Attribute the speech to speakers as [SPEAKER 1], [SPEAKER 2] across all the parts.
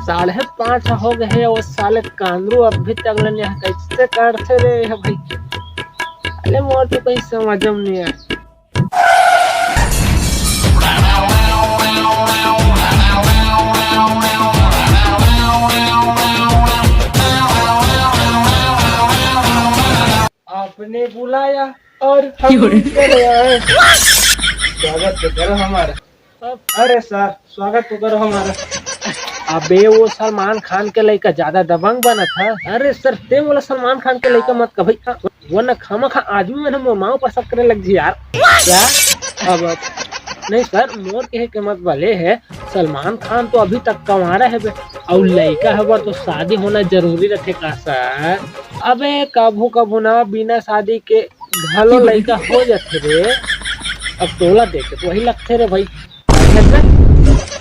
[SPEAKER 1] 5:30 हो गए है और साले कांदरू अभी तक नहीं कैसे काटते रे है भाई। अरे मोर तो कहीं समझ में नहीं आया। आपने बुलाया और हम चले आए। स्वागत तो करो हमारा। अरे सर स्वागत तो करो हमारा। अबे वो सलमान खान के लड़का ज्यादा दबंग बना था। अरे सर ते बोला सलमान खान के लड़का मत कभी वो न खामा खा आदमी मैंने मोमाओं पर शक करने लग जी यार। क्या अब नहीं सर मोर के मत वाले है। सलमान खान तो अभी तक कमारा है बे और लड़का है तो शादी होना जरूरी रखे का सर। अबे कभू कभू ना बिना शादी के घलो लड़का हो जाते रे। अब टोला देखे तो वही लगते रे भाई।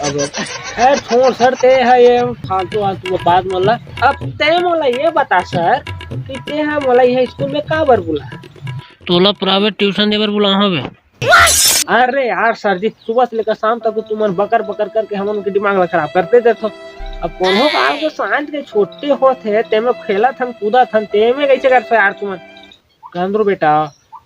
[SPEAKER 1] अब खैर छोड़ सर ते है ये फालतू फालतू बात मोला। अब ते मोला ये बता सर कि ते है मोला ये स्कूल में का बर बुला
[SPEAKER 2] तोला प्राइवेट ट्यूशन देवर बुला हवे।
[SPEAKER 1] अरे यार सर जी सुबह से लेकर शाम तक तुम बकर बकर करके हम उनके दिमाग खराब करते थे। अब कौन काल के सांझ के छोटे होते ते में खेला थन कूदा थन ते में कैसे करते यार तुम कांद्रो बेटा।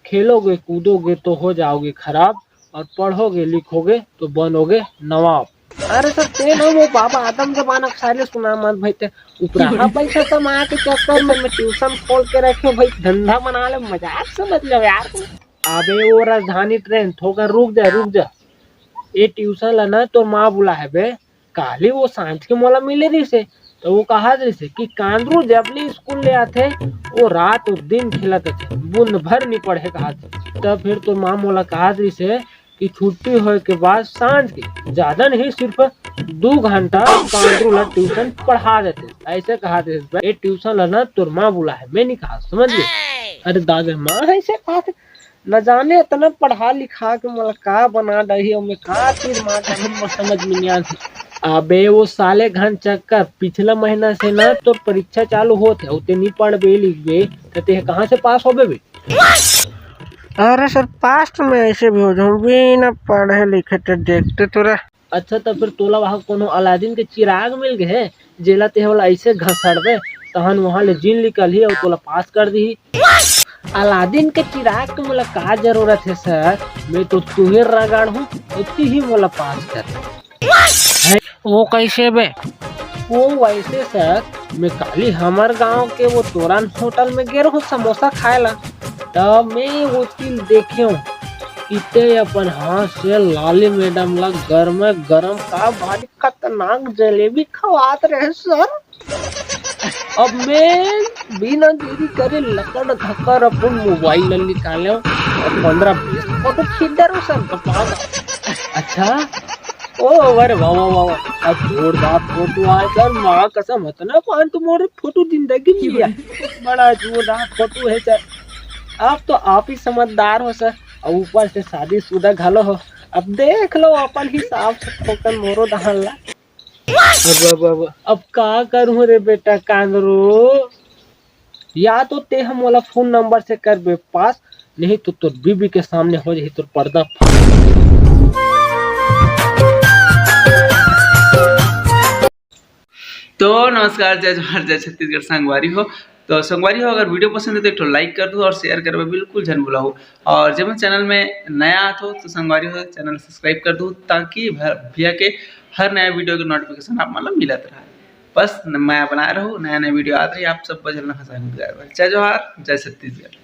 [SPEAKER 1] खेलोगे कूदोगे तो हो जाओगे खराब और पढ़ोगे लिखोगे तो बनोगे नवाब। अरे सर ते ना वो बाबा आदम जमाना साले सुना मत भाई ते ऊपरा पैसा कमा के चक्कर में ट्यूशन खोल के रखे भाई धंधा बना ले मजाक समझ लो यार। अबे वो राजधानी ट्रेन थोकर रुक जा ये ट्यूशन लाना तो माँ बुला है बे काली वो सांझ के मोला मिले रही से तो वो कहा जैसे कि कांदरू जबली स्कूल ले आते वो रात और दिन खिलाते थे बूंद भर नहीं पढ़े कहा तब फिर तो माँ मोला कहा जैसे कि छुट्टी हो के बाद सांझ के ज्यादा नहीं सिर्फ 2 घंटा कांदरू ला ट्यूशन पढ़ा देते ऐसे कहा ये ट्यूशन लाना तो माँ बुला है मैं नहीं कहा समझ गए। अरे दादा माँ ऐसे कहा न जाने इतना पढ़ा लिखा के मला का बना रही मैं का चीज मार समझ में नहीं आती। अबे वो साले घन चक्कर पिछला महीना से ना तो परीक्षा चालू होते उते नहीं पढ़ बे लिख बे ते कहाँ से पास हो बे।
[SPEAKER 2] अरे सर पास्ट में ऐसे भी हो जाऊं बिना पढ़े लिखे तो देखते तोरा।
[SPEAKER 1] अच्छा तो फिर तोला वहाँ कोनो अलादीन के चिराग मिल गए जेला ते वाला ऐसे घसड़बे तहन वहाँ ले जीन निकल ही और तोला पास कर दी। अलादीन के चिराग के मोला का जरूरत है सर मैं तो तुहे रगाड़ हूँ उतनी ही मोला पास कर।
[SPEAKER 2] वो कैसे बे?
[SPEAKER 1] वो वैसे सर मैं काली हमार गांव के वो तोरान होटल में गे रहूँ समोसा खाए ला तब मैं वो चीज देखे इतने अपन हाथ से लाली मैडम ला गरम का भारी खतरनाक जलेबी खवात रहे सर। अब मैं बिना देरी करे लकड़ धक्कर अपन मोबाइल निकाले और 15-20 फोटो खींच रहा सर। अच्छा ओ अरे वाह वाह वाह अब जोरदार फोटो आए सर माँ कसम है ना पान तुम्हारे फोटो जिंदगी में लिया बड़ा जोरदार फोटो है सर। आप तो आप ही समझदार हो सर और ऊपर से शादीशुदा घलो हो अब देख लो अपन हिसाब से ठोकर मोरो दहन ला। अब का करूं रे बेटा कांदरू या तो ते हम वाला फोन नंबर से कर बे पास नहीं तो तोर बीबी के सामने हो जाही तोर पर्दा।
[SPEAKER 3] तो नमस्कार जय जोहार जय छत्तीसगढ़ संगवारी हो। तो संगवारी हो अगर वीडियो पसंद है तो एक तो लाइक कर दो और शेयर करवे बिल्कुल जन बुलाओ और जब चैनल में नया आते हो तो संगवारी हो चैनल सब्सक्राइब कर दो ताकि भैया के हर नया वीडियो के नोटिफिकेशन आप मतलब मिलत रहा। बस मैं बना रहा हूँ नया नया वीडियो आते रही आप सब बजल ना हंसा जय जोहार जय छत्तीसगढ़।